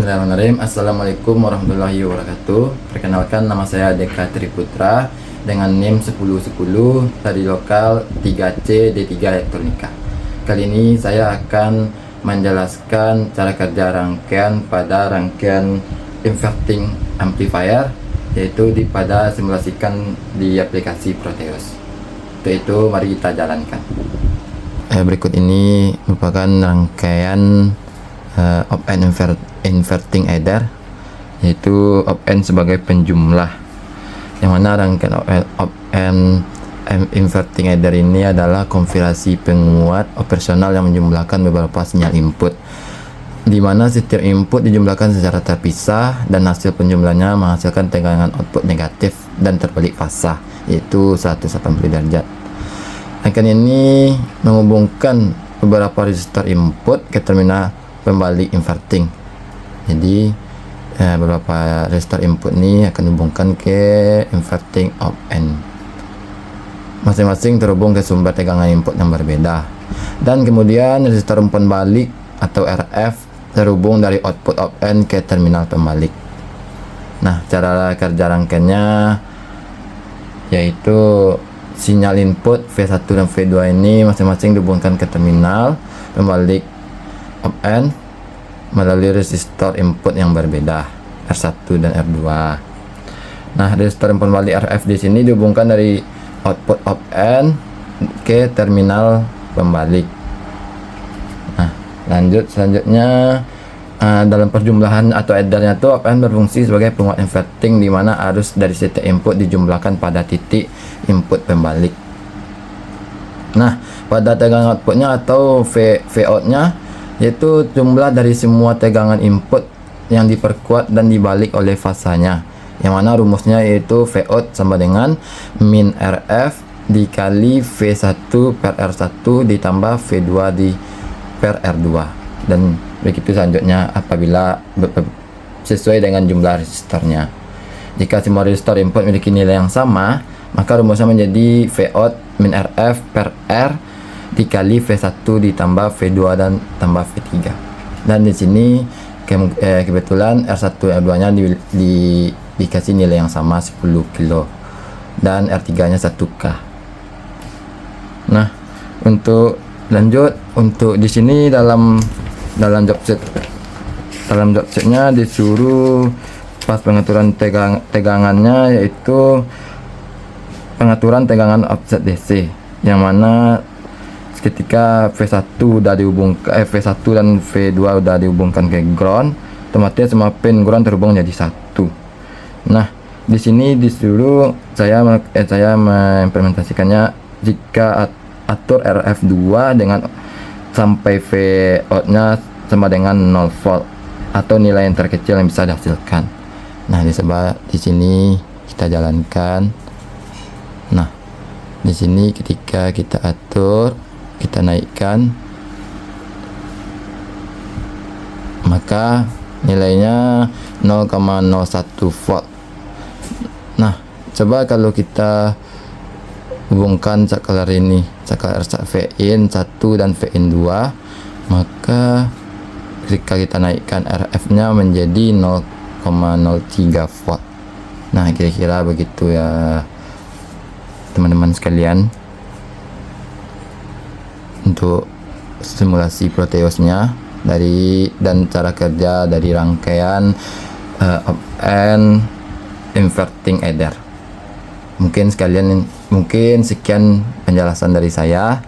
Bismillahirrahmanirrahim. Assalamualaikum warahmatullahi wabarakatuh. Perkenalkan, nama saya Deka Triputra dengan NIM 1010 dari lokal 3C D3 Elektronika. Kali ini saya akan menjelaskan cara kerja rangkaian pada rangkaian inverting amplifier, yaitu pada simulasikan di aplikasi Proteus. Untuk itu mari kita jalankan. Berikut ini merupakan rangkaian op-amp inverting adder, yaitu op-amp sebagai penjumlah, yang mana rangkaian op-amp inverting adder ini adalah konfigurasi penguat operasional yang menjumlahkan beberapa sinyal input, di mana setiap input dijumlahkan secara terpisah dan hasil penjumlahnya menghasilkan tegangan output negatif dan terbalik fasa, yaitu 180 derajat. Rangkaian ini menghubungkan beberapa resistor input ke terminal pembalik inverting. Jadi beberapa resistor input ini akan dihubungkan ke inverting op-amp, masing-masing terhubung ke sumber tegangan input yang berbeda, dan kemudian resistor umpan balik atau RF terhubung dari output op-amp ke terminal pembalik. Nah, cara kerja rangkaiannya yaitu sinyal input V1 dan V2 ini masing-masing dihubungkan ke terminal pembalik op-amp melalui resistor input yang berbeda, R1 dan R2. Nah, resistor pembalik RF di sini dihubungkan dari output op-amp ke terminal pembalik. Nah, selanjutnya dalam perjumlahan atau addernya itu op-amp berfungsi sebagai penguat inverting, di mana arus dari setiap input dijumlahkan pada titik input pembalik. Nah, pada tegangan outputnya atau Vout-nya, yaitu jumlah dari semua tegangan input yang diperkuat dan dibalik oleh fasanya, yang mana rumusnya yaitu Vout sama dengan min RF dikali V1 per R1 ditambah V2 per R2, dan begitu selanjutnya apabila sesuai dengan jumlah resistornya. Jika semua resistor input memiliki nilai yang sama, maka rumusnya menjadi Vout min RF per R dikali V1 ditambah V2 dan tambah V3. Dan di sini kebetulan R1 R2 nya dikasih nilai yang sama 10 kilo dan R3 nya 1K. Nah, untuk lanjut, untuk di sini dalam jobsetnya disuruh pas pengaturan tegangannya, yaitu pengaturan tegangan offset DC, yang mana ketika V1 udah dihubungkan V1 dan V2 udah dihubungkan ke ground, otomatis semua pin ground terhubung jadi satu. Nah, di sini disuruh saya mengimplementasikannya jika atur RF2 dengan sampai Vout-nya sama dengan 0 volt atau nilai yang terkecil yang bisa dihasilkan. Nah, di sini kita jalankan. Nah, di sini ketika kita atur, kita naikkan, maka nilainya 0,01 volt. Nah, coba kalau kita hubungkan saklar ini, saklar Vin 1 dan Vin 2, maka ketika kita naikkan RF nya menjadi 0,03 volt. Nah, kira-kira begitu ya teman-teman sekalian untuk simulasi Proteusnya dan cara kerja dari rangkaian op-amp inverting adder. Mungkin sekian penjelasan dari saya.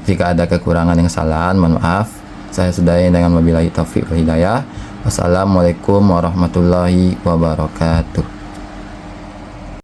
Jika ada kekurangan yang kesalahan, mohon maaf. Saya sudahi dengan wabillahi taufiq wal hidayah. Wassalamualaikum warahmatullahi wabarakatuh.